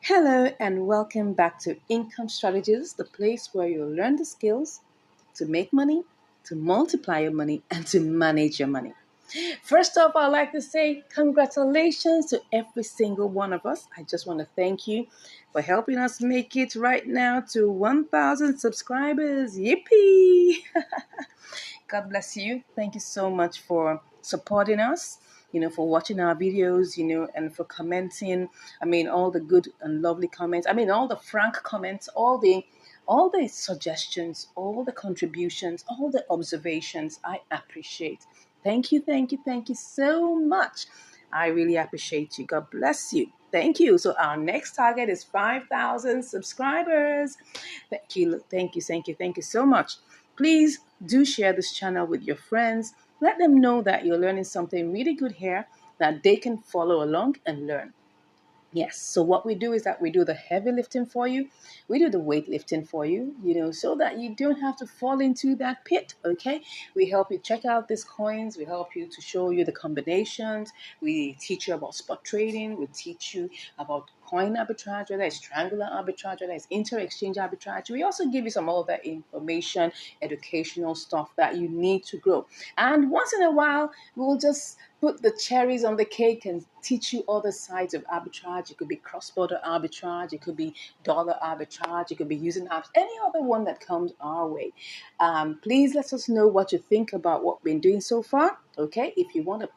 Hello and welcome back to Income Strategies, the place where you'll learn the skills to make money, to multiply your money, and to manage your money. First off, I'd like to say congratulations to every single one of us. I just want to thank you for helping us make it right now to 1,000 subscribers. Yippee! God bless you. Thank you so much for supporting us, for watching our videos, and for commenting. I mean, all the good and lovely comments. I mean, all the frank comments, all the suggestions, all the contributions, all the observations. I appreciate. Thank you, thank you, thank you so much. I really appreciate you. God bless you. Thank you. So our next target is 5,000 subscribers. Thank you, thank you, thank you, thank you so much. Please do share this channel with your friends. Let them know that you're learning something really good here that they can follow along and learn. Yes, so what we do is that we do the heavy lifting for you. We do the weight lifting for you, so that you don't have to fall into that pit, okay? We help you check out these coins. We help you to show you the combinations. We teach you about spot trading. We teach you about coin arbitrage, whether it's triangular arbitrage, whether it's inter-exchange arbitrage. We also give you some other information, educational stuff that you need to grow. And once in a while, we'll just put the cherries on the cake and teach you other sides of arbitrage. It could be cross-border arbitrage. It could be dollar arbitrage. It could be using apps. Any other one that comes our way. Please let us know what you think about what we've been doing so far. Okay, if you want a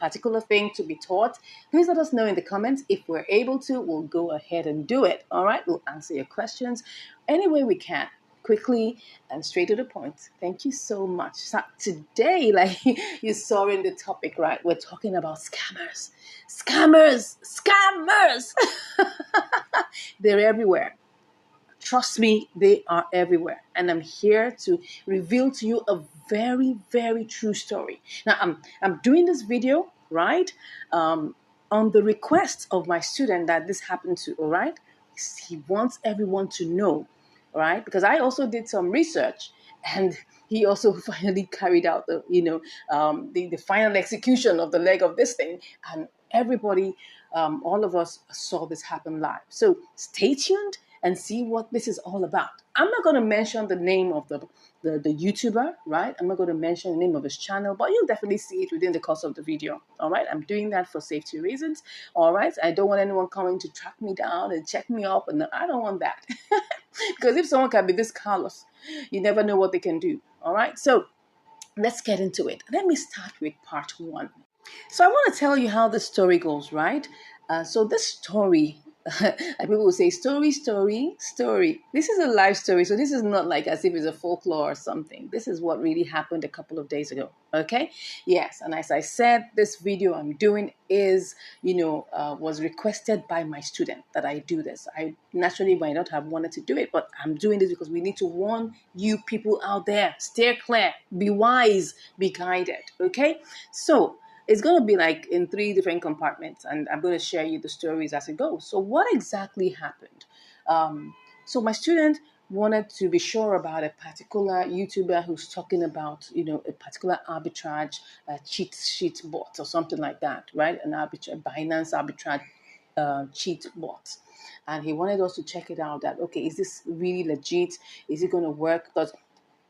particular thing to be taught, please let us know in the comments. If we're able to, we'll go ahead and do it. All right, we'll answer your questions any way we can, quickly and straight to the point. Thank you so much. So today, like you saw in the topic, right? We're talking about scammers. Scammers. They're everywhere. Trust me, they are everywhere. And I'm here to reveal to you a very, very true story. Now, I'm doing this video, right, on the request of my student that this happened to, all right? He wants everyone to know, right? Because I also did some research and he also finally carried out the final execution of the leg of this thing. And everybody, all of us saw this happen live. So stay tuned and see what this is all about. I'm not going to mention the name of the YouTuber, right? I'm not going to mention the name of his channel, but you'll definitely see it within the course of the video, all right? I'm doing that for safety reasons, all right? I don't want anyone coming to track me down and check me up, and I don't want that. Because if someone can be this callous, you never know what they can do, all right? So let's get into it. Let me start with part one. So I want to tell you how the story goes, right? So this story, like people will say, story. This is a life story. So this is not like as if it's a folklore or something. This is what really happened a couple of days ago. Okay? Yes. And as I said, this video I'm doing is, was requested by my student that I do this. I naturally might not have wanted to do it, but I'm doing this because we need to warn you people out there. Steer clear. Be wise. Be guided. Okay? So it's going to be like in 3 different compartments, and I'm going to share you the stories as it goes. So what exactly happened? So my student wanted to be sure about a particular YouTuber who's talking about, a particular arbitrage, cheat sheet bot or something like that, right? An arbitrage, Binance arbitrage cheat bot. And he wanted us to check it out that, okay, is this really legit? Is it going to work? Because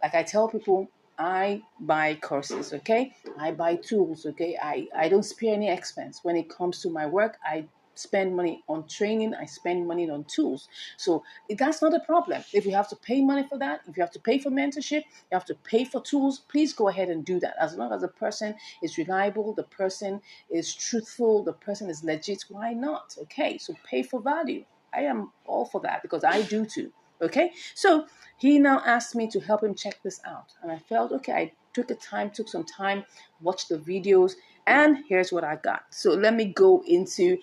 like I tell people, I buy courses, okay? I buy tools, okay? I don't spare any expense. When it comes to my work, I spend money on training, I spend money on tools. So that's not a problem. If you have to pay money for that, if you have to pay for mentorship, you have to pay for tools, please go ahead and do that. As long as the person is reliable, the person is truthful, the person is legit, why not? Okay, so pay for value. I am all for that because I do too. Okay, so he now asked me to help him check this out. And I felt, okay, I took some time, watched the videos, and here's what I got. So let me go into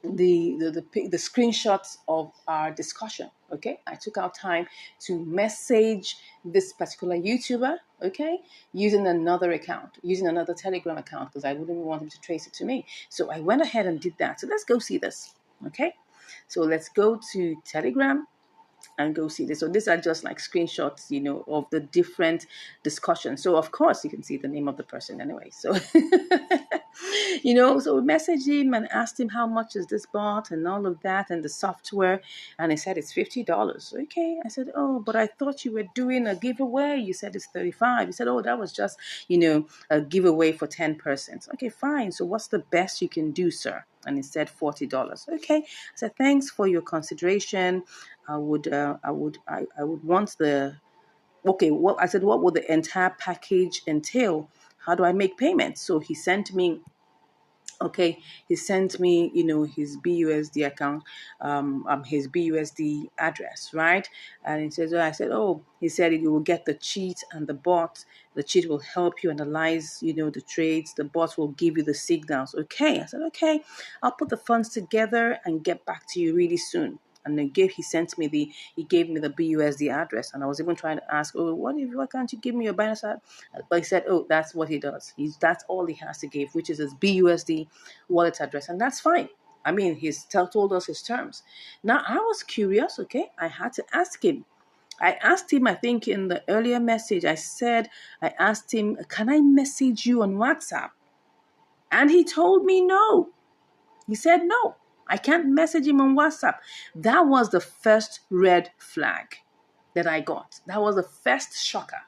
the screenshots of our discussion. Okay, I took out time to message this particular YouTuber, okay, using another account, using another Telegram account, because I wouldn't want him to trace it to me. So I went ahead and did that. So let's go see this. Okay, so let's go to Telegram. and go see this. So these are just like screenshots, of the different discussions. So of course you can see the name of the person anyway. So, so we messaged him and asked him how much is this bot and all of that and the software. And he said it's $50. Okay. I said, oh, but I thought you were doing a giveaway. You said it's 35. He said, oh, that was just, a giveaway for 10 persons. Okay, fine. So what's the best you can do, sir? And he said $40. Okay. I said, thanks for your consideration. I would want the, okay, well, I said, what would the entire package entail? How do I make payments? So he sent me, okay, he sent me, his BUSD account, his BUSD address, right? And he says, he said you will get the cheat and the bot. The cheat will help you analyze, the trades. The bot will give you the signals. Okay. I said, okay, I'll put the funds together and get back to you really soon. And then he gave me the BUSD address, and I was even trying to ask, oh, why can't you give me your Binance address? But he said, oh, that's what he does. That's all he has to give, which is his BUSD wallet address, and that's fine. I mean, he's told us his terms. Now, I was curious, okay? I had to ask him. I asked him, I think in the earlier message, I asked him, can I message you on WhatsApp? And he told me no. He said, no, I can't message him on WhatsApp. That was the first red flag that I got. That was the first shocker.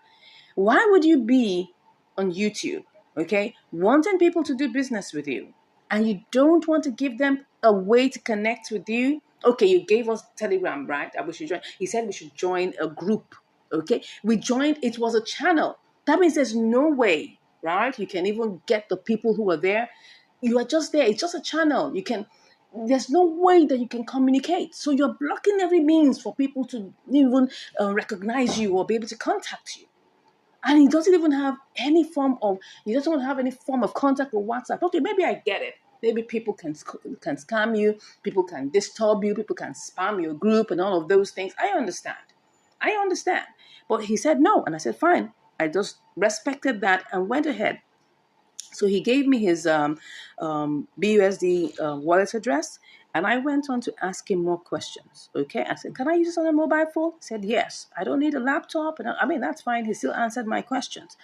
Why would you be on YouTube, okay, wanting people to do business with you, and you don't want to give them a way to connect with you? Okay, you gave us Telegram, right? That we should join. He said we should join a group, okay? We joined, it was a channel. That means there's no way, right? You can even get the people who are there. You are just there. It's just a channel. There's no way that you can communicate. So you're blocking every means for people to even recognize you or be able to contact you. And he doesn't have any form of contact with WhatsApp. Okay, maybe I get it. Maybe people can scam you, people can disturb you, people can spam your group and all of those things. I understand. But he said no, and I said fine. I just respected that and went ahead. So he gave me his BUSD wallet address, and I went on to ask him more questions. Okay, I said, can I use this on a mobile phone? He said, yes. I don't need a laptop. And I mean, that's fine. He still answered my questions.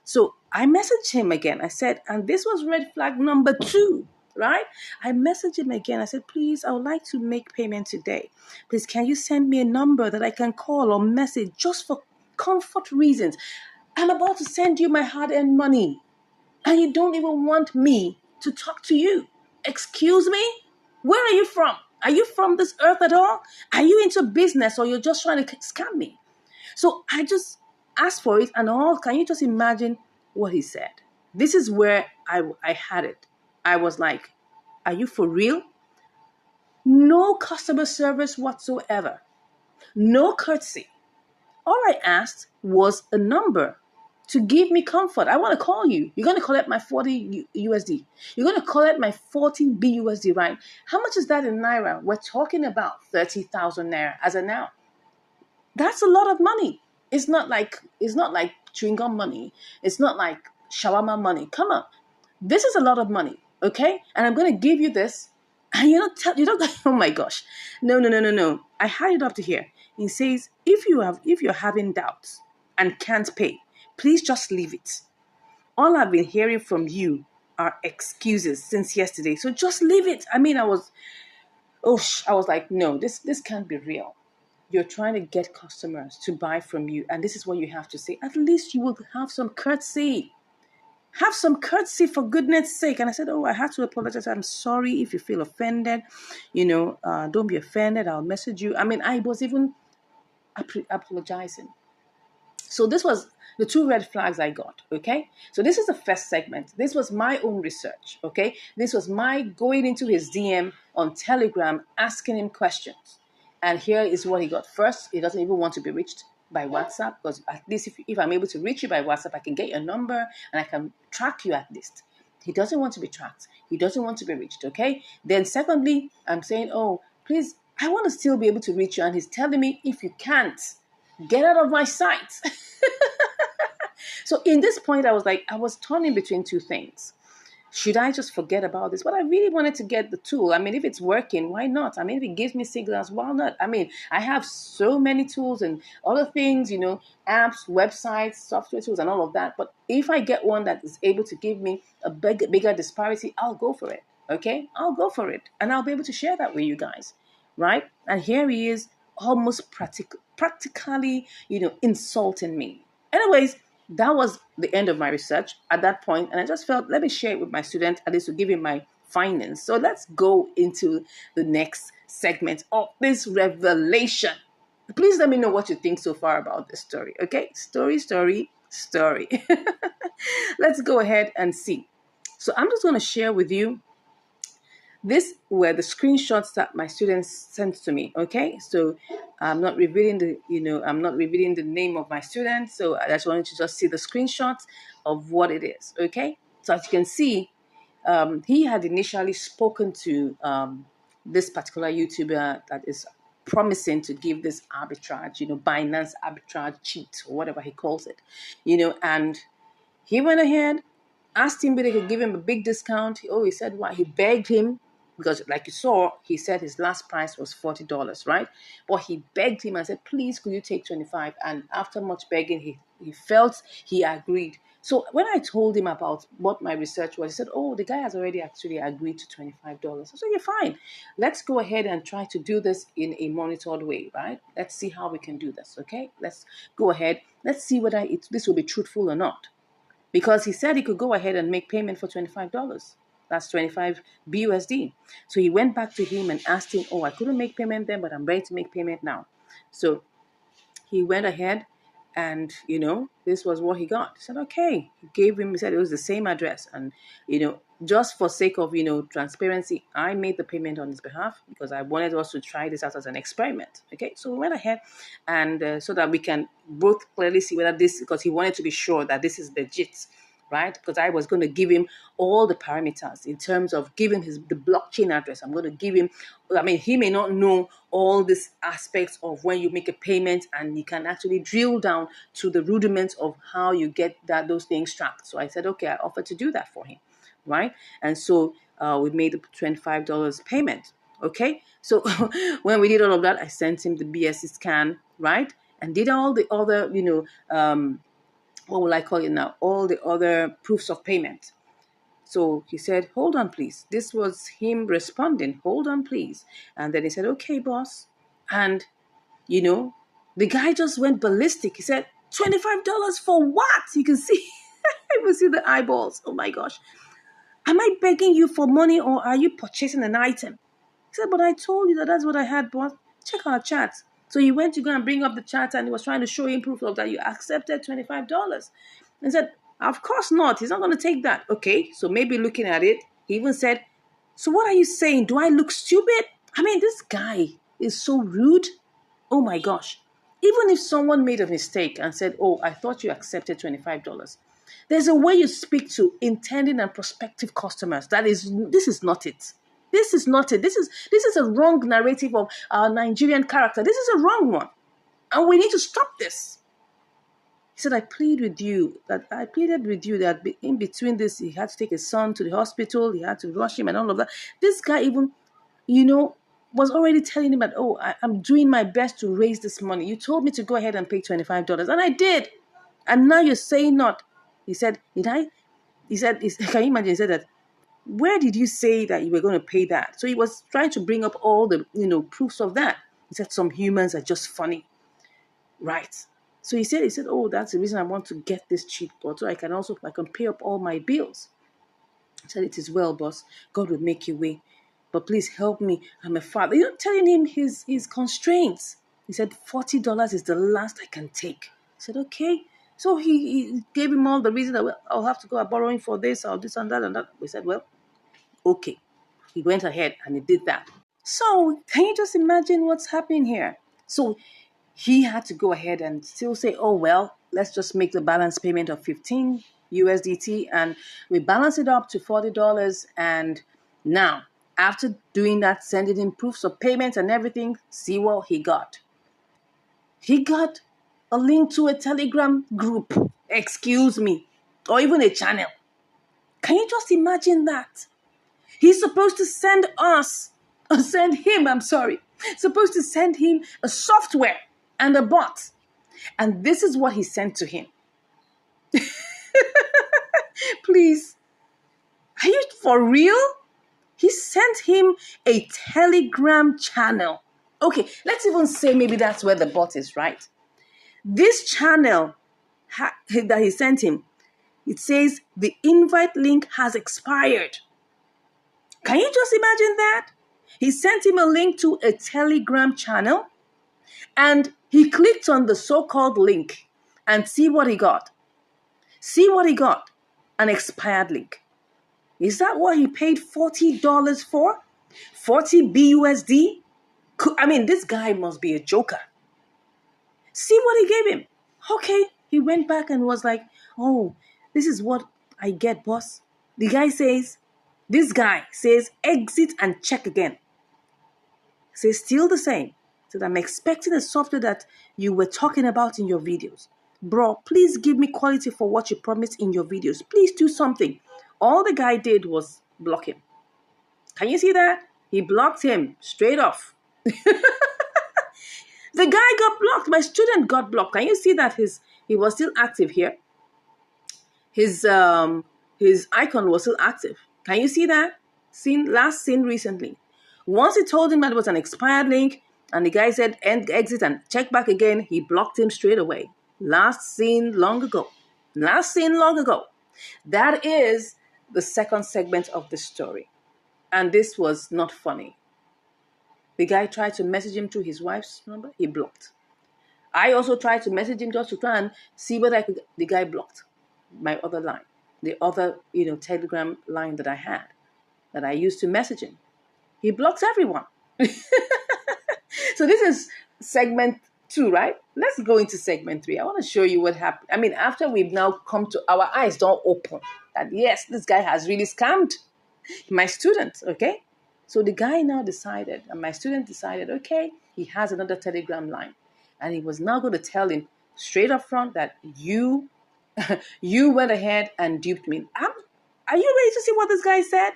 So I messaged him again. I said, and this was red flag number 2, right? I messaged him again. I said, please, I would like to make payment today. Please, can you send me a number that I can call or message just for comfort reasons? I'm about to send you my hard-earned money, and you don't even want me to talk to you. Excuse me? Where are you from? Are you from this earth at all? Are you into business, or you're just trying to scam me? So I just asked for it, and can you just imagine what he said? This is where I had it. I was like, are you for real? No customer service whatsoever. No courtesy. All I asked was a number to give me comfort. I want to call you. You're going to collect my 40 USD. You're going to collect my 40 BUSD, right? How much is that in Naira? We're talking about 30,000 Naira as of now. That's a lot of money. It's not like chewing gum money. It's not like shawarma money. Come on. This is a lot of money, okay? And I'm going to give you this. And you don't oh my gosh. No. I had it up to here. It says, if you're having doubts and can't pay, please just leave it. All I've been hearing from you are excuses since yesterday. So just leave it. I mean, I was like, no, this can't be real. You're trying to get customers to buy from you, and this is what you have to say. At least you will have some courtesy. Have some courtesy, for goodness sake. And I said, I had to apologize. I'm sorry if you feel offended. Don't be offended. I'll message you. I mean, I was even apologizing. So this was the 2 red flags I got, okay? So this is the first segment. This was my own research, okay? This was my going into his DM on Telegram, asking him questions. And here is what he got. First, he doesn't even want to be reached by WhatsApp, because at least if I'm able to reach you by WhatsApp, I can get your number and I can track you at least. He doesn't want to be tracked. He doesn't want to be reached, okay? Then secondly, I'm saying, please, I want to still be able to reach you. And he's telling me, if you can't, get out of my sight. So in this point, I was turning between 2 things. should I just forget about this? But I really wanted to get the tool. I mean, if it's working, why not? I mean, if it gives me signals, why not? I mean, I have so many tools and other things, apps, websites, software tools, and all of that. But if I get one that is able to give me a bigger disparity, I'll go for it. Okay? I'll go for it. And I'll be able to share that with you guys. Right? And here he is, almost practically, insulting me. Anyways, that was the end of my research at that point, and I just felt, let me share it with my student, at least to give him my findings. So let's go into the next segment of this revelation. Please let me know what you think so far about this story. Okay, story. Let's go ahead and see. So I'm just going to share with you, these were the screenshots that my students sent to me. Okay, so I'm not revealing the name of my student. So I just wanted to just see the screenshots of what it is. Okay, so as you can see, he had initially spoken to this particular YouTuber that is promising to give this arbitrage, Binance arbitrage cheat or whatever he calls it, and he went ahead, asked him whether he could give him a big discount. He said what? He begged him, because like you saw, he said his last price was $40, right? But he begged him and said, please, could you take 25? And after much begging, he felt he agreed. So when I told him about what my research was, he said, oh, the guy has already actually agreed to $25. I said, you're fine. Let's go ahead and try to do this in a monitored way, right? Let's see how we can do this, okay? Let's go ahead. Let's see whether this will be truthful or not. Because he said he could go ahead and make payment for $25. That's 25 BUSD. So he went back to him and asked him, oh, I couldn't make payment then, but I'm ready to make payment now. So he went ahead and, this was what he got. He said, okay. He said it was the same address. And, just for sake of, transparency, I made the payment on his behalf because I wanted us to try this out as an experiment. Okay. So we went ahead and so that we can both clearly see whether because he wanted to be sure that this is legit, right? Because I was going to give him all the parameters in terms of giving the blockchain address. I'm going to give him, he may not know all these aspects of when you make a payment, and he can actually drill down to the rudiments of how you get those things tracked. So I said, okay, I offered to do that for him, right? And so we made the $25 payment. Okay, so when we did all of that, I sent him the BSC scan, right? And did all the other, what will I call it now? All the other proofs of payment. So he said, hold on, please. This was him responding, hold on, please. And then he said, okay, boss. And, the guy just went ballistic. He said, $25 for what? You can see, I can see the eyeballs. Oh my gosh. Am I begging you for money, or are you purchasing an item? He said, but I told you that's what I had, boss. Check our chat. So he went to go and bring up the chat, and he was trying to show him proof of that you accepted $25. And said, of course not. He's not going to take that. Okay, so maybe looking at it, he even said, so what are you saying? Do I look stupid? This guy is so rude. Oh my gosh. Even if someone made a mistake and said, oh, I thought you accepted $25. There's a way you speak to intending and prospective customers. This is not it. This is not it. This is a wrong narrative of our Nigerian character. This is a wrong one. And we need to stop this. He said, I pleaded with you that in between this, he had to take his son to the hospital. He had to rush him and all of that. This guy even, was already telling him that, oh, I'm doing my best to raise this money. You told me to go ahead and pay $25. And I did. And now you're saying not. He said, did I? He said, can you imagine? He said that, where did you say that you were going to pay that? So he was trying to bring up all the, proofs of that. He said, some humans are just funny. Right. So he said, oh, that's the reason I want to get this cheap board, so I can pay up all my bills. I said, it is well, boss. God will make you way. But please help me. I'm a father. Telling him his constraints. He said, $40 is the last I can take. I said, okay. So he gave him all the reason that, well, I'll have to go borrowing for this or this and that and that. We said, well, okay. He went ahead and he did that. So can you just imagine what's happening here? So he had to go ahead and still say, oh, well, let's just make the balance payment of 15 USDT. And we balance it up to $40. And now, after doing that, sending him proofs of payment and everything, see what he got. He got a link to a Telegram group, excuse me, or even a channel. Can you just imagine that? He's supposed to send supposed to send him a software and a bot. And this is what he sent to him. Please, are you for real? He sent him a Telegram channel. Okay, let's even say maybe that's where the bot is, right? This channel that he sent him, it says the invite link has expired. Can you just imagine that? He sent him a link to a Telegram channel and he clicked on the so-called link and see what he got. See what he got. An expired link. Is that what he paid $40 for? 40 BUSD? I mean, this guy must be a joker. See what he gave him. Okay, he went back and was like, oh, this is what I get, boss. This guy says, exit and check again. Says still the same. Said, I'm expecting a software that you were talking about in your videos. Bro, please give me quality for what you promised in your videos. Please do something. All the guy did was block him. Can you see that? He blocked him straight off. The guy got blocked. My student got blocked. Can you see that he was still active here? His icon was still active. Can you see that? Last seen recently. Once he told him that it was an expired link, and the guy said exit and check back again, he blocked him straight away. Last seen long ago. That is the second segment of the story. And this was not funny. The guy tried to message him through his wife's number. He blocked. I also tried to message him just to try and see whether I could. The guy blocked my other line, the other Telegram line that I had, that I used to message him. He blocks everyone. So this is segment 2, right? Let's go into segment 3. I want to show you what happened. I mean, after we've now come to our eyes don't open that yes, this guy has really scammed my student. Okay. So the guy now decided, and my student decided, okay, he has another Telegram line. And he was now going to tell him straight up front that you went ahead and duped me. Are you ready to see what this guy said?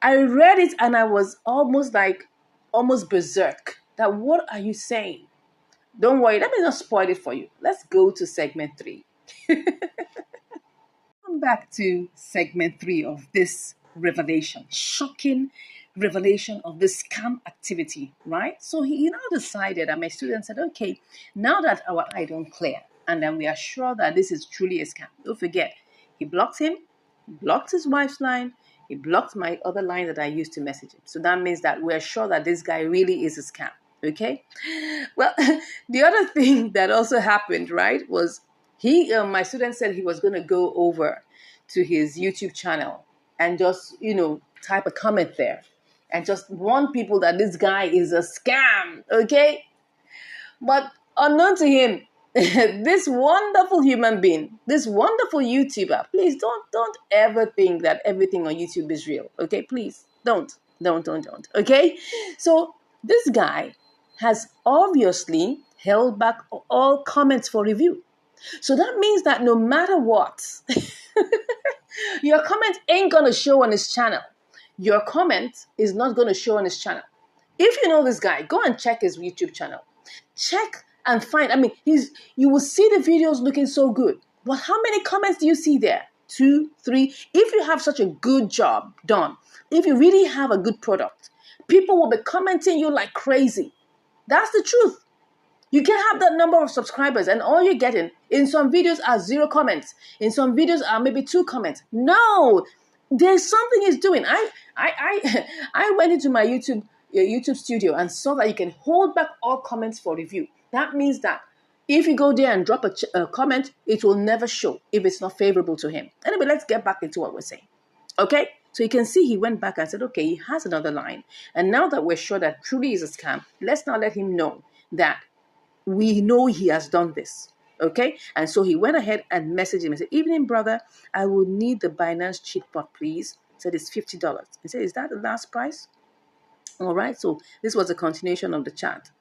I read it and I was almost berserk. That what are you saying? Don't worry, let me not spoil it for you. Let's go to segment 3. Come back to segment 3 of this revelation. Shocking revelation of this scam activity, right? So he now decided, and my student said, okay, now that our eye don't clear, and then we are sure that this is truly a scam. Don't forget, he blocked him, blocked his wife's line, he blocked my other line that I used to message him. So that means that we're sure that this guy really is a scam, okay? Well, the other thing that also happened, right, was my student said he was going to go over to his YouTube channel and just, type a comment there and just warn people that this guy is a scam, okay? But unknown to him, this wonderful human being, this wonderful YouTuber, please don't ever think that everything on YouTube is real, okay? Please, don't, okay? So this guy has obviously held back all comments for review. So that means that no matter what, your comment ain't going to show on his channel. Your comment is not going to show on his channel. If you know this guy, go and check his YouTube channel. Check and find. I mean, you will see the videos looking so good. But how many comments do you see there? 2, 3. If you have such a good job done, if you really have a good product, people will be commenting you like crazy. That's the truth. You can have that number of subscribers and all you're getting in some videos are 0 comments. In some videos are maybe 2 comments. No, there's something he's doing. I went into my YouTube studio and saw that you can hold back all comments for review. That means that if you go there and drop a comment, it will never show if it's not favorable to him. Anyway, let's get back into what we're saying. Okay, so you can see he went back and said, okay, he has another line. And now that we're sure that truly is a scam, let's now let him know that we know he has done this. Okay, and so he went ahead and messaged him and said, evening, brother, I will need the Binance cheat bot, please. He said it's $50. He said, is that the last price? All right, so this was a continuation of the chat.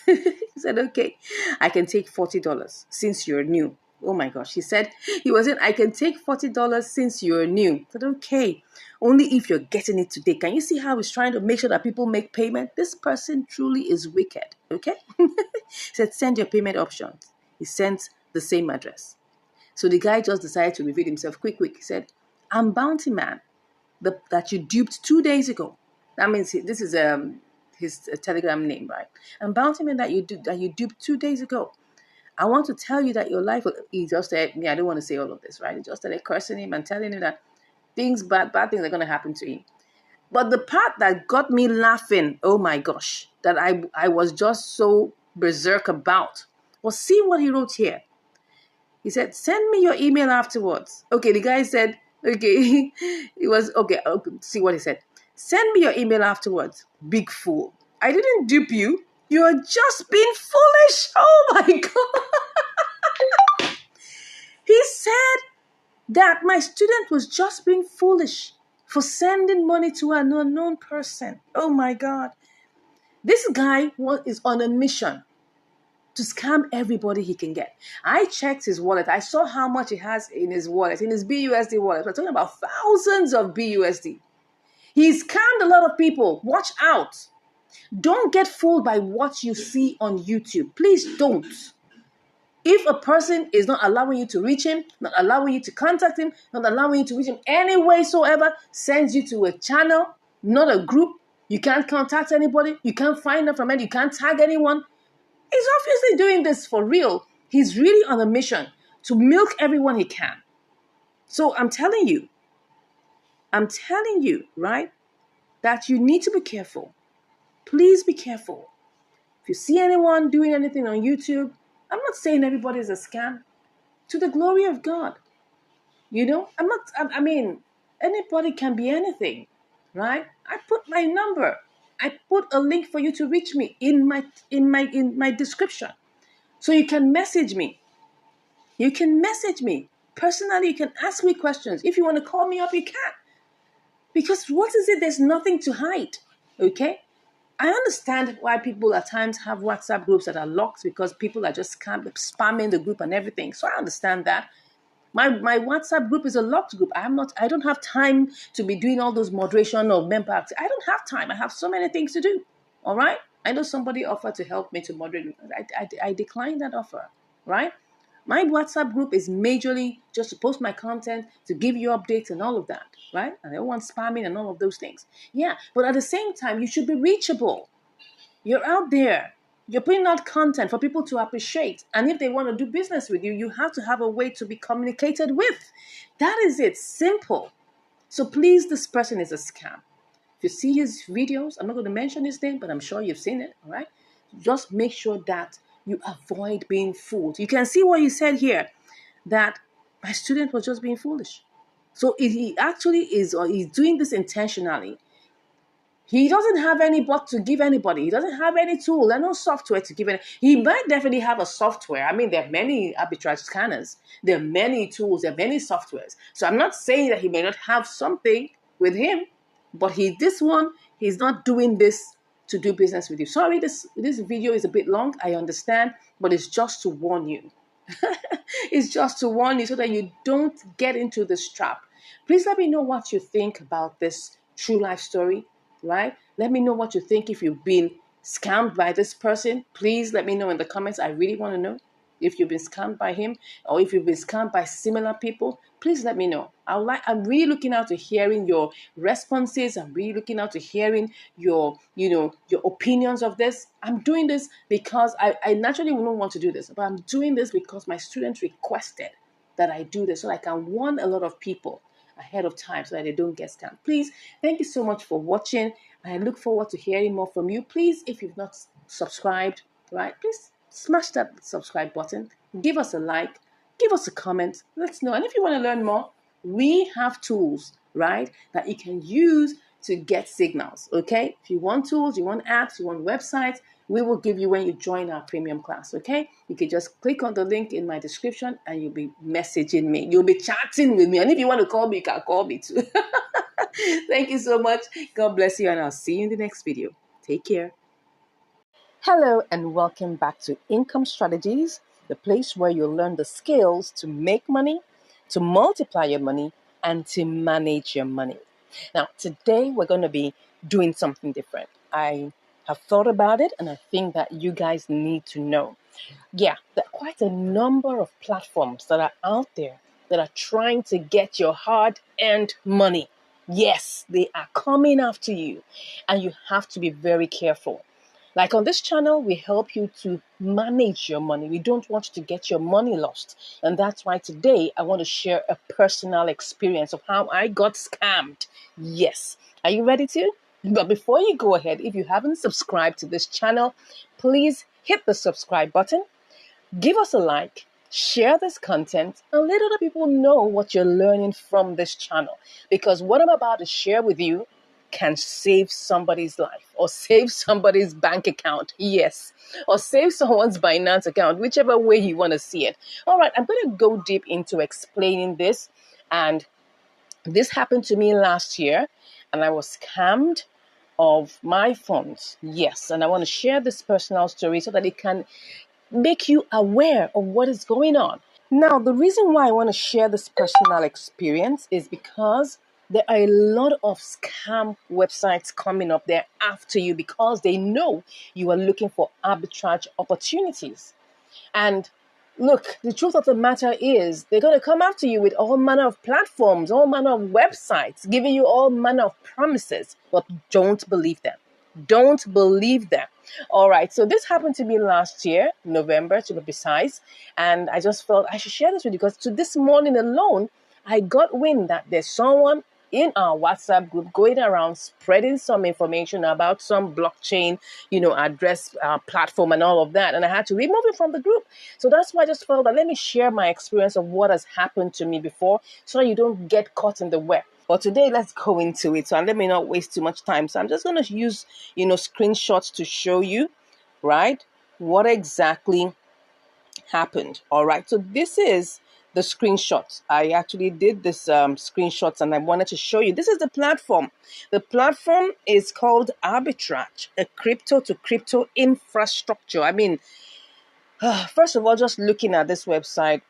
He said, okay, I can take $40 since you're new. Oh my gosh. He said, he was in, I can take $40 since you're new. I said, okay. Only if you're getting it today. Can you see how he's trying to make sure that people make payment? This person truly is wicked. Okay? He said, send your payment options. He sent the same address. So the guy just decided to reveal himself quick. He said, I'm Bounty Man that you duped 2 days ago. That means this is his Telegram name, right? I'm Bounty Man that you duped 2 days ago. I want to tell you that your life, he just said, I don't want to say all of this, right? He just started cursing him and telling him that bad things are going to happen to him. But the part that got me laughing, oh my gosh, that I was just so berserk about, was see what he wrote here. He said, send me your email afterwards. Okay, the guy said, okay, it was, okay, I'll see what he said. Send me your email afterwards, big fool. I didn't dupe you. You're just being foolish. Oh my God. He said that my student was just being foolish for sending money to an unknown person. Oh my God. This guy is on a mission to scam everybody he can get. I checked his wallet. I saw how much he has in his wallet, in his BUSD wallet. We're talking about thousands of BUSD. He's scammed a lot of people. Watch out. Don't get fooled by what you see on YouTube. Please don't. If a person is not allowing you to reach him, not allowing you to contact him, not allowing you to reach him any way soever, sends you to a channel, not a group, you can't contact anybody, you can't find out from it, you can't tag anyone, he's obviously doing this for real. He's really on a mission to milk everyone he can. So I'm telling you, right, that you need to be careful. Please be careful. If you see anyone doing anything on YouTube, I'm not saying everybody is a scam. To the glory of God. I mean, anybody can be anything, right? I put my number. I put a link for you to reach me in my description. So you can message me. You can message me. Personally, you can ask me questions. If you want to call me up, you can. Because what is it? There's nothing to hide. Okay? I understand why people at times have WhatsApp groups that are locked because people are just spamming the group and everything. So I understand that. My WhatsApp group is a locked group. I don't have time to be doing all those moderation of member acts. I don't have time. I have so many things to do. All right? I know somebody offered to help me to moderate. I declined that offer. Right? My WhatsApp group is majorly just to post my content, to give you updates and all of that. Right? And I don't want spamming and all of those things. Yeah. But at the same time, you should be reachable. You're out there. You're putting out content for people to appreciate. And if they want to do business with you, you have to have a way to be communicated with. That is it. Simple. So please, this person is a scam. If you see his videos, I'm not going to mention his name, but I'm sure you've seen it. All right. Just make sure that you avoid being fooled. You can see what he said here, that my student was just being foolish. So he actually is, or he's doing this intentionally. He doesn't have any bot to give anybody. He doesn't have any tool and no software to give it. He might definitely have a software. I mean, there are many arbitrage scanners. There are many tools. There are many softwares. So I'm not saying that he may not have something with him, but he's not doing this to do business with you. Sorry, this video is a bit long. I understand, but it's just to warn you. It's just to warn you so that you don't get into this trap. Please let me know what you think about this true life story, right? Let me know what you think. If you've been scammed by this person, please let me know in the comments. I really want to know if you've been scammed by him or if you've been scammed by similar people. Please let me know. I'm really looking out to hearing your responses. I'm really looking out to hearing your opinions of this. I'm doing this because I naturally wouldn't want to do this, but I'm doing this because my students requested that I do this so I can warn a lot of people ahead of time so that they don't get scammed. Please, thank you so much for watching. I look forward to hearing more from you. Please, if you've not subscribed, right, please smash that subscribe button. Give us a like. Give us a comment. Let's know. And if you want to learn more, we have tools, right, that you can use to get signals, okay? If you want tools, you want apps, you want websites, we will give you when you join our premium class, okay? You can just click on the link in my description and you'll be messaging me. You'll be chatting with me. And if you want to call me, you can call me too. Thank you so much. God bless you and I'll see you in the next video. Take care. Hello and welcome back to Income Strategies. the place where you learn the skills to make money, to multiply your money, and to manage your money. Now, today we're going to be doing something different. I have thought about it, and I think that you guys need to know. Yeah, there are quite a number of platforms that are out there that are trying to get your hard-earned money. Yes, they are coming after you, and you have to be very careful. Like on this channel, we help you to manage your money. We don't want you to get your money lost. And that's why today I want to share a personal experience of how I got scammed. Yes. Are you ready to? But before you go ahead, if you haven't subscribed to this channel, please hit the subscribe button. Give us a like, share this content, and let other people know what you're learning from this channel. Because what I'm about to share with you can save somebody's life or save somebody's bank account. Yes. Or save someone's Binance account, whichever way you want to see it. All right, I'm going to go deep into explaining this. And this happened to me last year, and I was scammed of my funds. Yes. And I want to share this personal story so that it can make you aware of what is going on. Now, the reason why I want to share this personal experience is because there are a lot of scam websites coming up there after you because they know you are looking for arbitrage opportunities. And look, the truth of the matter is they're going to come after you with all manner of platforms, all manner of websites, giving you all manner of promises, but don't believe them. Don't believe them. All right, so this happened to me last year, November to be precise, and I just felt I should share this with you because to this morning alone, I got wind that there's someone in our WhatsApp group going around spreading some information about some blockchain, address platform and all of that. And I had to remove it from the group. So that's why I just felt that let me share my experience of what has happened to me before so that you don't get caught in the web. But today, let's go into it. So let me not waste too much time. So I'm just going to use, screenshots to show you, right, what exactly happened. All right. So this is the screenshots. I actually did this screenshots and I wanted to show you. This is the platform. The platform is called Arbitrage, a crypto to crypto infrastructure. I mean, first of all, just looking at this website,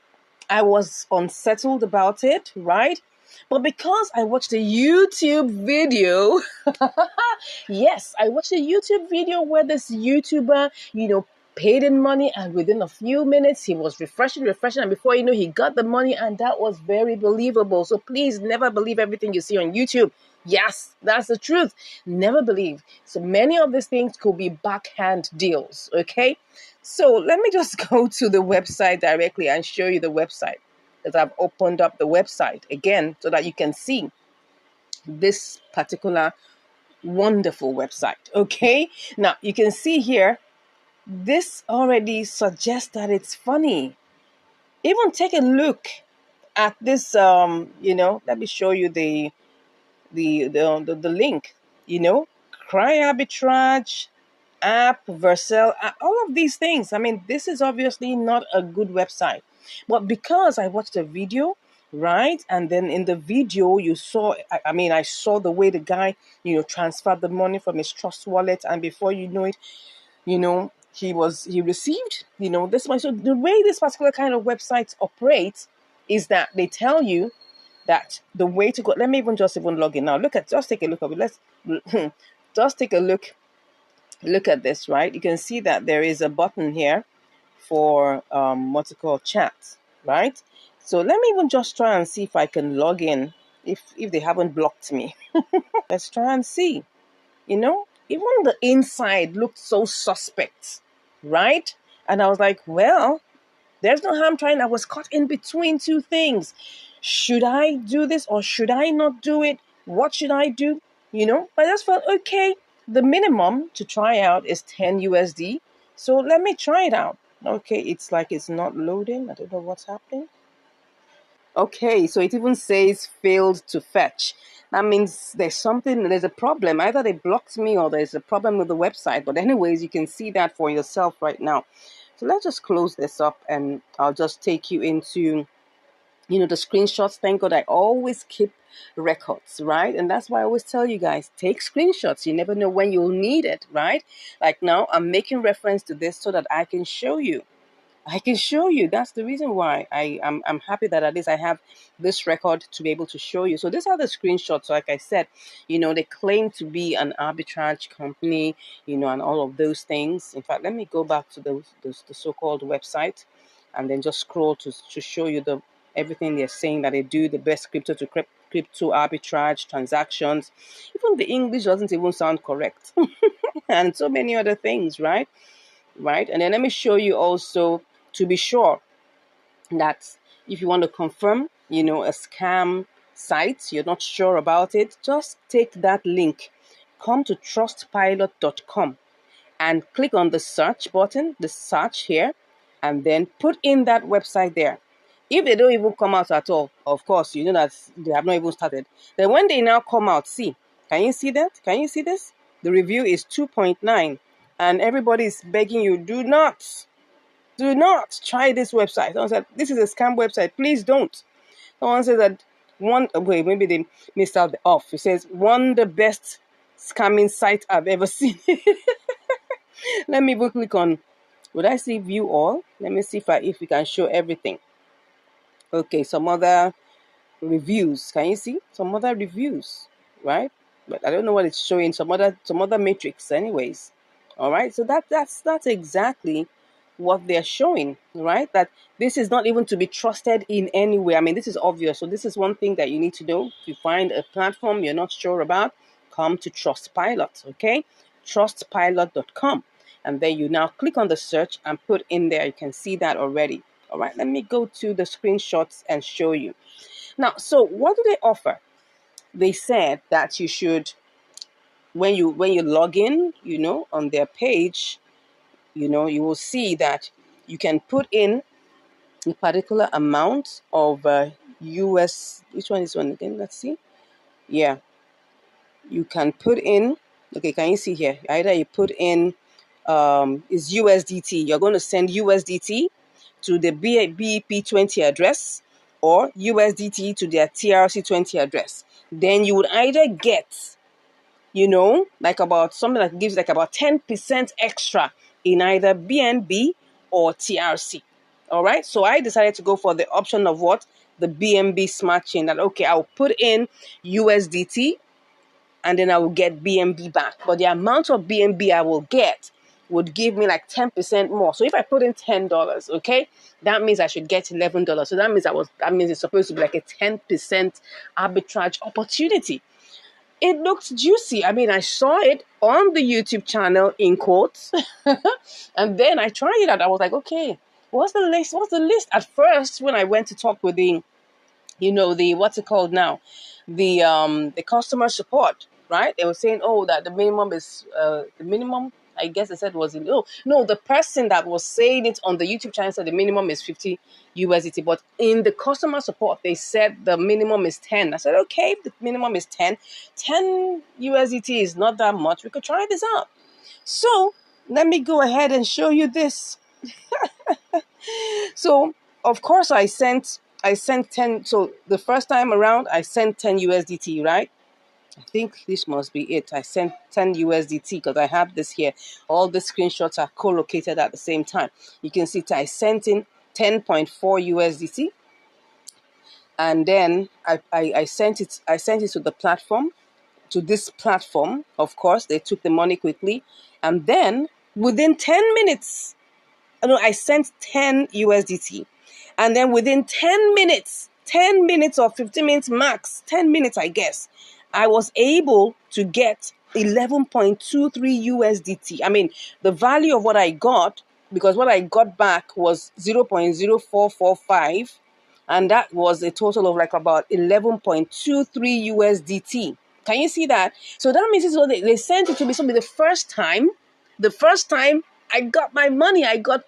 I was unsettled about it, right? But because I watched a YouTube video, yes, I watched a YouTube video where this YouTuber, paid in money, and within a few minutes he was refreshing, and before you know, he got the money, and that was very believable. So please never believe everything you see on YouTube. Yes, that's the truth. Never believe. So many of these things could be backhand deals, okay? So let me just go to the website directly and show you the website. Because I've opened up the website again so that you can see this particular wonderful website. Okay, now you can see here, this already suggests that it's funny. Even take a look at this. Let me show you the link. Cry arbitrage app, Vercel, all of these things. I mean, this is obviously not a good website. But because I watched a video, right? And then in the video, you saw, I saw the way the guy, transferred the money from his trust wallet. And before you know it, he received, this money. So the way this particular kind of websites operate is that they tell you that the way to go, let me just log in now. Just take a look at it. Let's just take a look at this, right? You can see that there is a button here for what's it called, chat, right? So let me even just try and see if I can log in if they haven't blocked me. Let's try and see. Even the inside looked so suspect, right? And I was like, well, there's no harm trying. I was caught in between two things. Should I do this or should I not do it? What should I do? But I just felt, okay, the minimum to try out is 10 USD. So let me try it out. Okay, it's like it's not loading. I don't know what's happening. Okay, so it even says failed to fetch. That means there's a problem. Either they blocked me or there's a problem with the website. But anyways, you can see that for yourself right now. So let's just close this up and I'll just take you into, the screenshots. Thank God I always keep records, right? And that's why I always tell you guys, take screenshots. You never know when you'll need it, right? Like now I'm making reference to this so that I can show you. I can show you. That's the reason why I'm happy that at least I have this record to be able to show you. So these are the screenshots. So like I said, they claim to be an arbitrage company, and all of those things. In fact, let me go back to the so-called website and then just scroll to show you everything they're saying that they do, the best crypto arbitrage transactions. Even the English doesn't even sound correct. And so many other things, right? Right. And then let me show you also, to be sure that if you want to confirm, a scam site, you're not sure about it, just take that link, come to trustpilot.com and click on the search button, the search here, and then put in that website there. If they don't even come out at all, of course, you know that they have not even started. Then when they now come out, see, can you see that? Can you see this? The review is 2.9, and everybody is begging you, do not try this website. Someone said, this is a scam website. Please don't. Someone says that maybe they missed out the off. It says, the best scamming site I've ever seen. Let me even click on, would I see view all? Let me see if we can show everything. Okay, some other reviews. Can you see? Some other reviews, right? But I don't know what it's showing. Some other matrix anyways. All right. So that's exactly what they're showing, right? That this is not even to be trusted in any way. I mean, this is obvious. So this is one thing that you need to know. If you find a platform you're not sure about, come to Trustpilot, okay? Trustpilot.com. And then you now click on the search and put in there. You can see that already. All right, let me go to the screenshots and show you. Now, so what do they offer? They said that you should, when you log in, on their page, you will see that you can put in a particular amount of US. Which one is one again? Let's see. Yeah, you can put in. Okay, can you see here? Either you put in is USDT. You're going to send USDT to the BEP20 address or USDT to their TRC20 address. Then you would either get, like about something that gives like about 10% extra in either BNB or TRC. All right. So I decided to go for the option of what? The BNB smart chain. That, okay, I'll put in USDT and then I will get BNB back. But the amount of BNB I will get would give me like 10% more. So if I put in $10, okay, that means I should get $11. So that means it's supposed to be like a 10% arbitrage opportunity. It looked juicy. I mean, I saw it on the YouTube channel in quotes. And then I tried it out. I was like, okay, what's the list? What's the list? At first, when I went to talk with the what's it called now? The customer support, right? They were saying, oh, that the minimum is the minimum. I guess they said was no. The person that was saying it on the YouTube channel said the minimum is 50 USDT, but in the customer support they said the minimum is 10. I said, okay, if the minimum is 10 USDT is not that much. We could try this out. So let me go ahead and show you this. So of course I sent 10. So the first time around I sent 10 USDT, right? I think this must be it. I sent 10 USDT because I have this here. All the screenshots are co-located at the same time. You can see I sent in 10.4 USDT. And then I sent it to the platform, to this platform. Of course, they took the money quickly. And then within 10 minutes, I sent 10 USDT. And then within 10 minutes or 15 minutes max, 10 minutes, I guess, I was able to get 11.23 USDT. I mean, the value of what I got, because what I got back was 0.0445, and that was a total of like about 11.23 USDT. Can you see that? So that means they sent it to me. So the first time I got my money, I got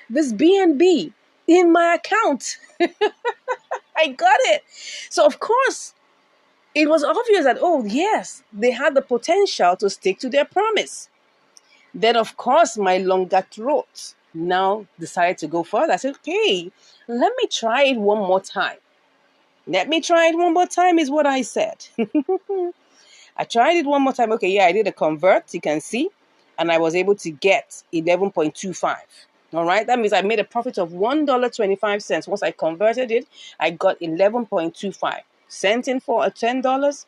this BNB in my account. I got it. So of course, it was obvious that, oh yes, they had the potential to stick to their promise. Then of course, my longer throat now decided to go further. I said, okay, let me try it one more time. Let me try it one more time is what I said. I tried it one more time. Okay, yeah, I did a convert, you can see, and I was able to get 11.25. All right, that means I made a profit of $1.25. Once I converted it, I got 11.25. Sent in for a $10,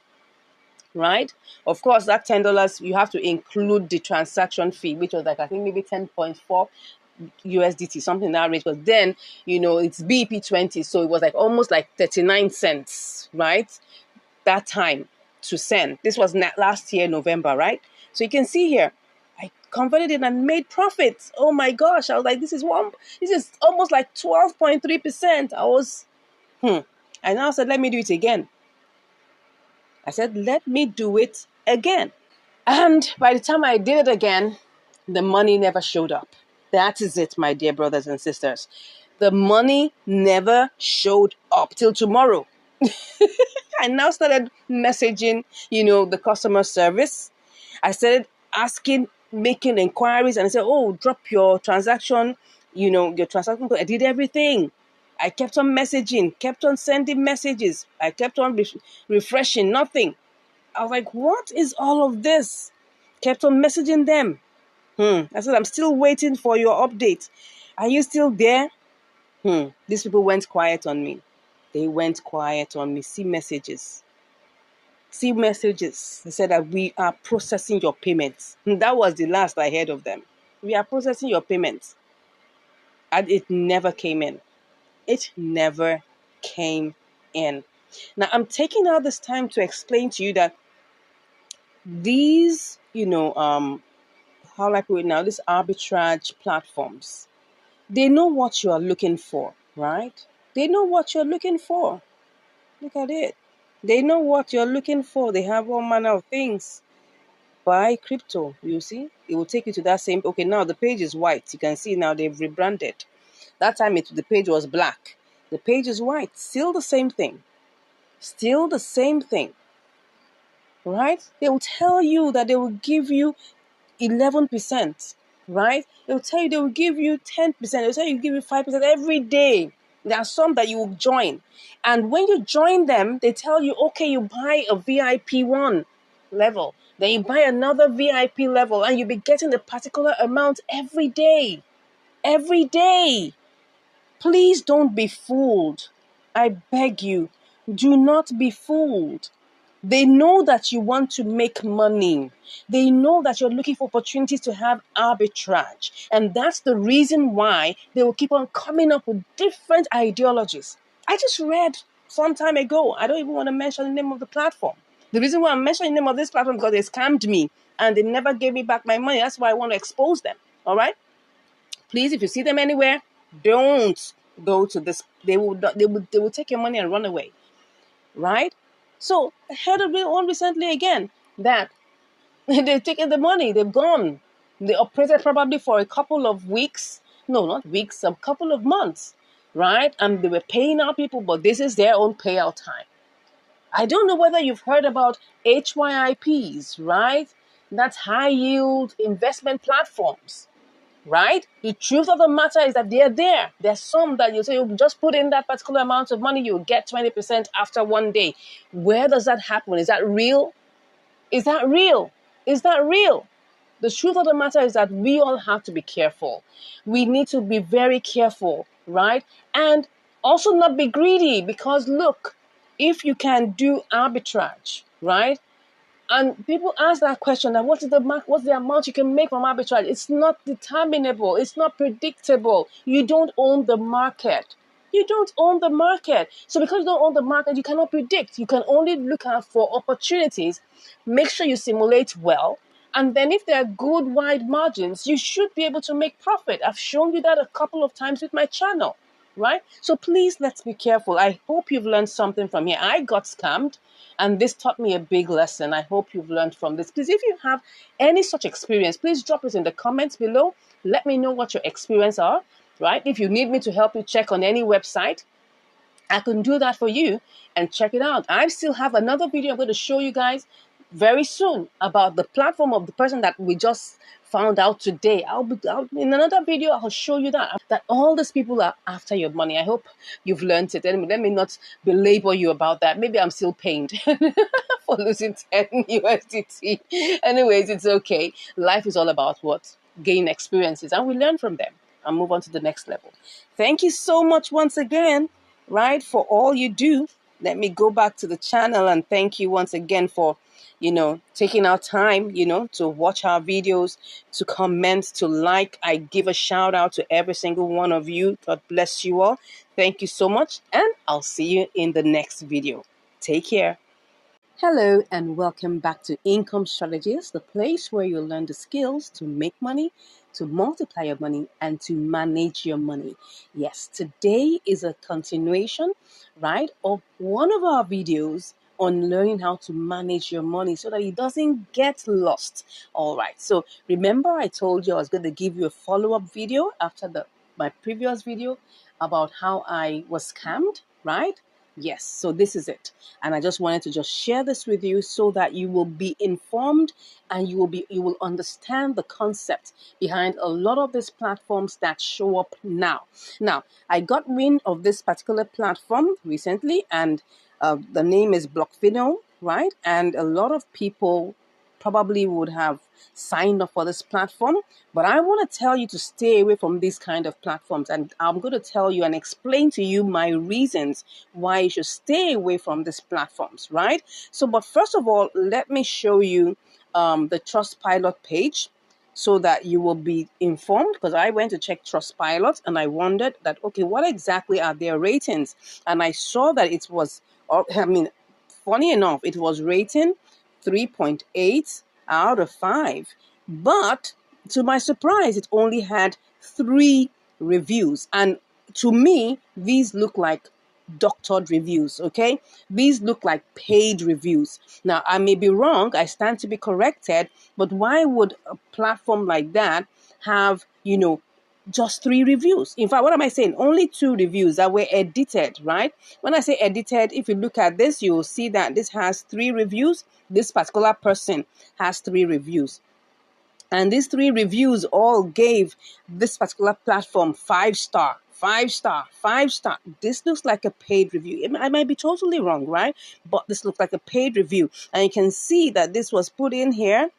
right? Of course, that $10, you have to include the transaction fee, which was like, I think maybe 10.4 USDT, something in that range. But then, it's BP20, so it was like almost like 39 cents, right? That time to send. This was last year, November, right? So you can see here, I converted it and made profits. Oh my gosh. I was like, this is almost like 12.3%. I now said, let me do it again. I said, let me do it again. And by the time I did it again, the money never showed up. That is it, my dear brothers and sisters. The money never showed up till tomorrow. I now started messaging, the customer service. I started asking, making inquiries, and I said, oh, drop your transaction, your transaction code. I did everything. I kept on messaging, kept on sending messages. I kept on refreshing, nothing. I was like, what is all of this? Kept on messaging them. I said, I'm still waiting for your update. Are you still there? These people went quiet on me. They went quiet on me. See messages. They said that we are processing your payments. That was the last I heard of them. We are processing your payments. And it never came in. It never came in. Now, I'm taking out this time to explain to you that these, how do I put it now, these arbitrage platforms, they know what you are looking for, right? They know what you're looking for. Look at it. They know what you're looking for. They have all manner of things. Buy crypto, you see? It will take you to that same. Okay, now the page is white. You can see now they've rebranded. That time the page was black. The page is white. Still the same thing. Still the same thing. Right? They will tell you that they will give you 11%. Right? They will tell you they will give you 10%. They will tell you give you 5% every day. There are some that you will join. And when you join them, they tell you, okay, you buy a VIP 1 level. Then you buy another VIP level and you'll be getting a particular amount every day. Every day. Please don't be fooled. I beg you, do not be fooled. They know that you want to make money. They know that you're looking for opportunities to have arbitrage. And that's the reason why they will keep on coming up with different ideologies. I just read some time ago, I don't even want to mention the name of the platform. The reason why I'm mentioning the name of this platform is because they scammed me and they never gave me back my money. That's why I want to expose them. All right? Please, if you see them anywhere, don't go to this. They will take your money and run away. Right? So I heard of one recently again that they've taken the money, they've gone. They operated probably for a couple of weeks. No, not weeks, a couple of months. Right? And they were paying out people, but this is their own payout time. I don't know whether you've heard about HYIPs, right? That's high yield investment platforms. Right? The truth of the matter is that they're there. There's some that you say you just put in that particular amount of money, you'll get 20% after one day. Where does that happen? Is that real? Is that real? Is that real? The truth of the matter is that we all have to be careful. We need to be very careful, right? And also not be greedy because look, if you can do arbitrage, right? And people ask that question, that what's the amount you can make from arbitrage? It's not determinable. It's not predictable. You don't own the market. You don't own the market. So because you don't own the market, you cannot predict. You can only look out for opportunities. Make sure you simulate well. And then if there are good wide margins, you should be able to make profit. I've shown you that a couple of times with my channel, right? So please, let's be careful. I hope you've learned something from here. I got scammed. And this taught me a big lesson. I hope you've learned from this. Please, if you have any such experience, please drop it in the comments below. Let me know what your experience are, right? If you need me to help you check on any website, I can do that for you and check it out. I still have another video I'm going to show you guys very soon about the platform of the person that we just found out today. In another video, I'll show you that all these people are after your money. I hope you've learned it. Anyway, let me not belabor you about that. Maybe I'm still pained for losing 10 USDT. Anyways, it's okay. Life is all about what? Gain experiences, and we learn from them. and move on to the next level. Thank you so much once again, right, for all you do. Let me go back to the channel and thank you once again for, taking our time, to watch our videos, to comment, to like. I give a shout out to every single one of you. God bless you all. Thank you so much, and I'll see you in the next video. Take care. Hello and welcome back to Income Strategies, the place where you learn the skills to make money, to multiply your money, and to manage your money. Yes, today is a continuation, right, of one of our videos on learning how to manage your money so that it doesn't get lost. All right, so remember I told you I was going to give you a follow-up video after my previous video about how I was scammed, right? Yes, so this is it. And I just wanted to just share this with you so that you will be informed and you will understand the concept behind a lot of these platforms that show up now. Now, I got wind of this particular platform recently, and the name is Blockfino, right? And a lot of people probably would have signed up for this platform, but I want to tell you to stay away from these kind of platforms, and I'm going to tell you and explain to you my reasons why you should stay away from these platforms, right? So, but first of all, let me show you the Trustpilot page so that you will be informed, because I went to check Trustpilot and I wondered that, okay, what exactly are their ratings? And I saw that it was, funny enough, it was rating 3.8 out of 5. But to my surprise, it only had 3 reviews. And to me, these look like doctored reviews, okay? These look like paid reviews. Now, I may be wrong, I stand to be corrected, but why would a platform like that have, just 3 reviews? In fact, what am I saying? Only 2 reviews that were edited, right? When I say edited, if you look at this, you will see that this has 3 reviews. This particular person has 3 reviews. And these 3 reviews all gave this particular platform 5 star, 5 star, 5 star. This looks like a paid review. I might be totally wrong, right? But this looks like a paid review. And you can see that this was put in here.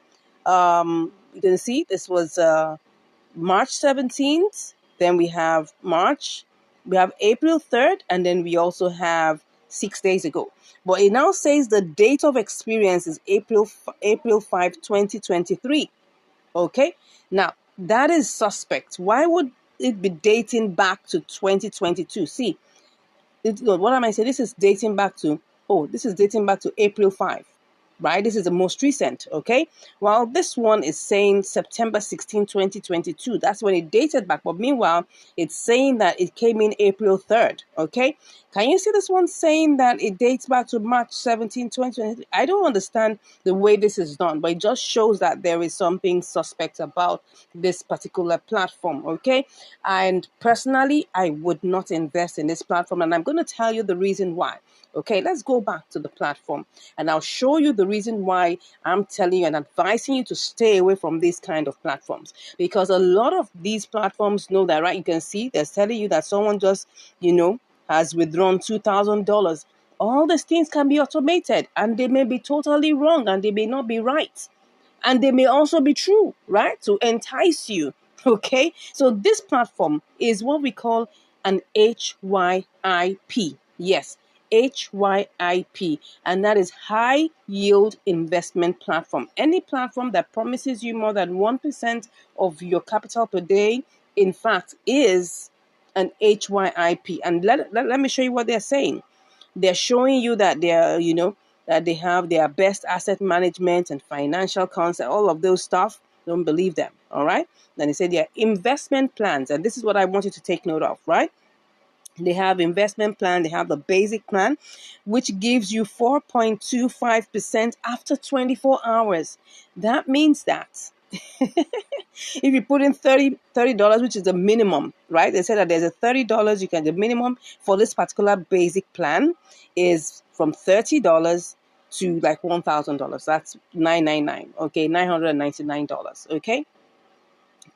You can see this was March 17th. Then we have April 3rd. And then we also have 6 days ago. But it now says the date of experience is April 5, 2023. Okay, now that is suspect. Why would it be dating back to 2022? See, what am I saying? This is dating back to, this is dating back to April 5, right? This is the most recent, okay? While this one is saying September 16, 2022. That's when it dated back. But meanwhile, it's saying that it came in April 3rd, okay? Can you see this one saying that it dates back to March 17, 2023? I don't understand the way this is done, but it just shows that there is something suspect about this particular platform, okay? And personally, I would not invest in this platform, and I'm going to tell you the reason why. Okay, let's go back to the platform and I'll show you the reason why I'm telling you and advising you to stay away from these kind of platforms. Because a lot of these platforms know that, right? You can see they're telling you that someone just, has withdrawn $2,000. All these things can be automated and they may be totally wrong and they may not be right. And they may also be true, right? To entice you. Okay, so this platform is what we call an HYIP. Yes, HYIP, and that is high yield investment platform. Any platform that promises you more than 1% of your capital per day, in fact, is an HYIP. And let me show you what they're saying. They're showing you that they're, that they have their best asset management and financial concept, all of those stuff. Don't believe them. All right. Then they say their investment plans. And this is what I want you to take note of, right? They have investment plan. They have the basic plan, which gives you 4.25% after 24 hours. That means that if you put in $30, which is the minimum, right? They said that there's a $30 the minimum for this particular basic plan is from $30 to like $1,000. That's $999. Okay, $999. Okay,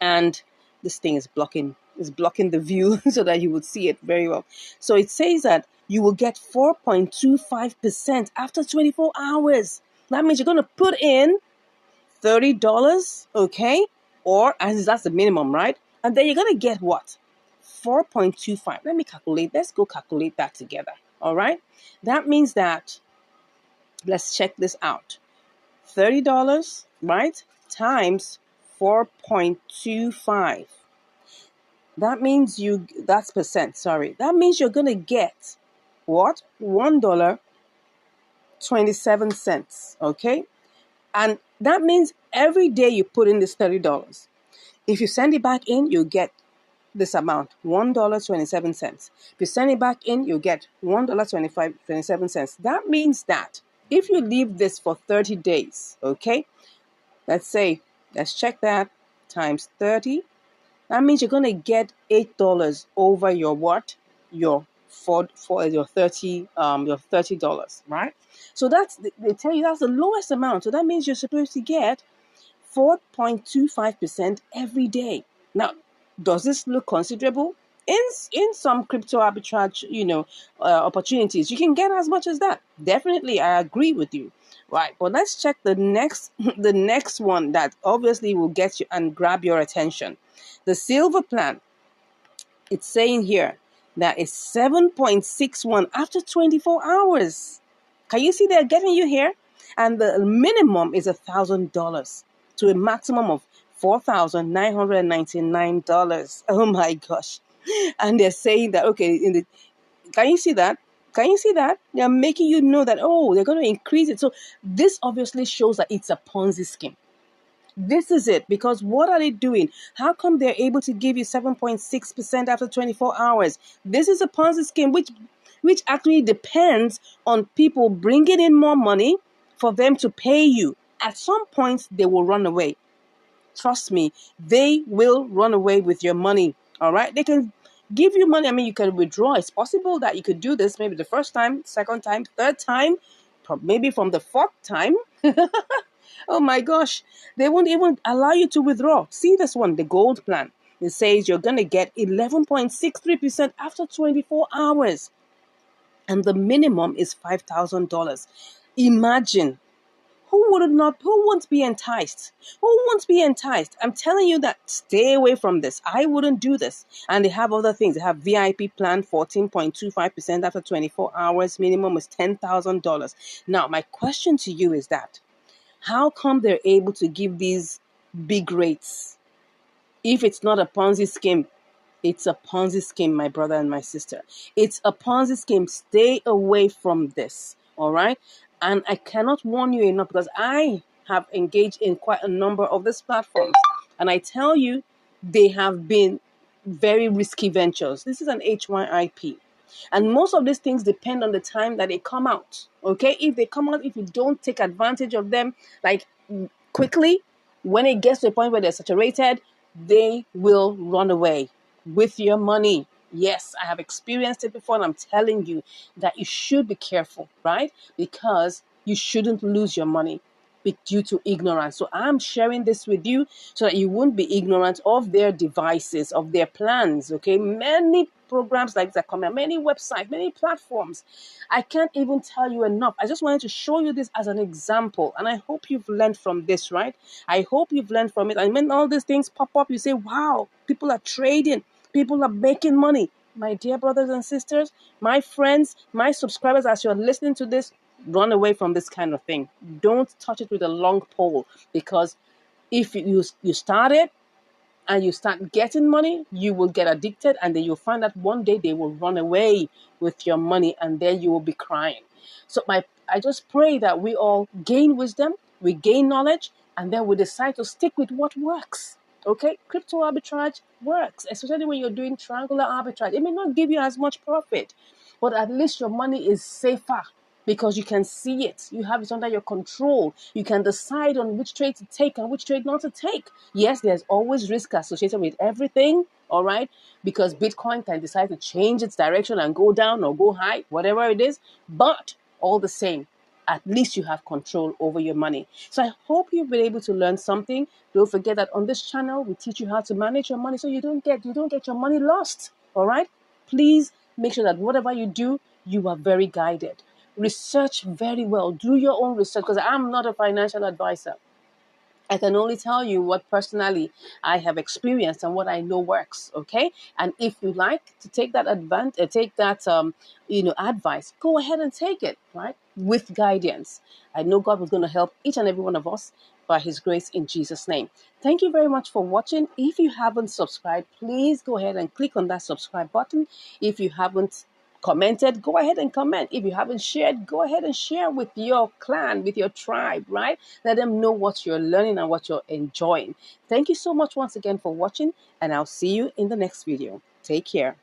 and this thing is blocking the view so that you would see it very well. So it says that you will get 4.25% after 24 hours. That means you're going to put in $30, okay? Or, as that's the minimum, right? And then you're going to get what? 4.25. Let me calculate. Let's go calculate that together. All right. That means that, let's check this out. $30, right? Times 4.25. That means that's percent, sorry. That means you're going to get what? $1.27. Okay. And that means every day you put in this $30. If you send it back in, you get this amount, $1.27. If you send it back in, you get $1.27. That means that if you leave this for 30 days, okay, let's check that times 30. That means you're going to get $8 over your what? Your your $30, right? So they tell you that's the lowest amount. So that means you're supposed to get 4.25% every day. Now, does this look considerable? In some crypto arbitrage, opportunities, you can get as much as that. Definitely, I agree with you. Right, but let's check the next the next one that obviously will get you and grab your attention. The silver plan. It's saying here that it's 7.61 after 24 hours. Can you see they're getting you here? And the minimum is $1,000 to a maximum of $4,999. Oh my gosh. And they're saying that, okay, can you see that? Can you see that? They're making you know that, oh, they're going to increase it. So this obviously shows that it's a Ponzi scheme. This is it, because what are they doing? How come they're able to give you 7.6% after 24 hours? This is a Ponzi scheme, which actually depends on people bringing in more money for them to pay you. At some point, they will run away. Trust me, they will run away with your money. All right? They can give you money. I mean, you can withdraw. It's possible that you could do this maybe the first time, second time, third time, maybe from the fourth time. Oh my gosh, they won't even allow you to withdraw. See this one, the gold plan. It says you're going to get 11.63% after 24 hours. And the minimum is $5,000. Imagine. Who won't be enticed? Who won't be enticed? I'm telling you that stay away from this. I wouldn't do this. And they have other things. They have VIP plan, 14.25% after 24 hours. Minimum is $10,000. Now, my question to you is that, how come they're able to give these big rates? If it's not a Ponzi scheme, it's a Ponzi scheme, my brother and my sister. It's a Ponzi scheme. Stay away from this, all right? And I cannot warn you enough, because I have engaged in quite a number of these platforms. And I tell you, they have been very risky ventures. This is an HYIP. And most of these things depend on the time that they come out. Okay? If they come out, if you don't take advantage of them, like quickly, when it gets to a point where they're saturated, they will run away with your money. Yes, I have experienced it before, and I'm telling you that you should be careful, right? Because you shouldn't lose your money due to ignorance. So I'm sharing this with you so that you won't be ignorant of their devices, of their plans. Okay, many programs like that come out, many websites, many platforms. I can't even tell you enough. I just wanted to show you this as an example, and I hope you've learned from this, right? I hope you've learned from it. And when all these things pop up, you say, wow, people are trading, people are making money. My dear brothers and sisters, my friends, my subscribers, as you're listening to this, run away from this kind of thing. Don't touch it with a long pole, because if you start it and you start getting money, you will get addicted, and then you'll find that one day they will run away with your money, and then you will be crying. So I just pray that we all gain wisdom, we gain knowledge, and then we decide to stick with what works. Okay, crypto arbitrage works, especially when you're doing triangular arbitrage. It may not give you as much profit, but at least your money is safer, because you can see it. You have it under your control. You can decide on which trade to take and which trade not to take. Yes, there's always risk associated with everything, all right? Because Bitcoin can decide to change its direction and go down or go high, whatever it is. But all the same, at least you have control over your money. So I hope you've been able to learn something. Don't forget that on this channel, we teach you how to manage your money so you don't get your money lost, all right? Please make sure that whatever you do, you are very guided. Research very well. Do your own research, because I'm not a financial advisor. I can only tell you what personally I have experienced and what I know works. Okay, and if you like to take that take that advice, go ahead and take it, right, with guidance. I know God was going to help each and every one of us by His grace in Jesus' name. Thank you very much for watching. If you haven't subscribed, please go ahead and click on that subscribe button. If you haven't commented, go ahead and comment. If you haven't shared, go ahead and share with your clan, with your tribe, right? Let them know what you're learning and what you're enjoying. Thank you so much once again for watching, and I'll see you in the next video. Take care.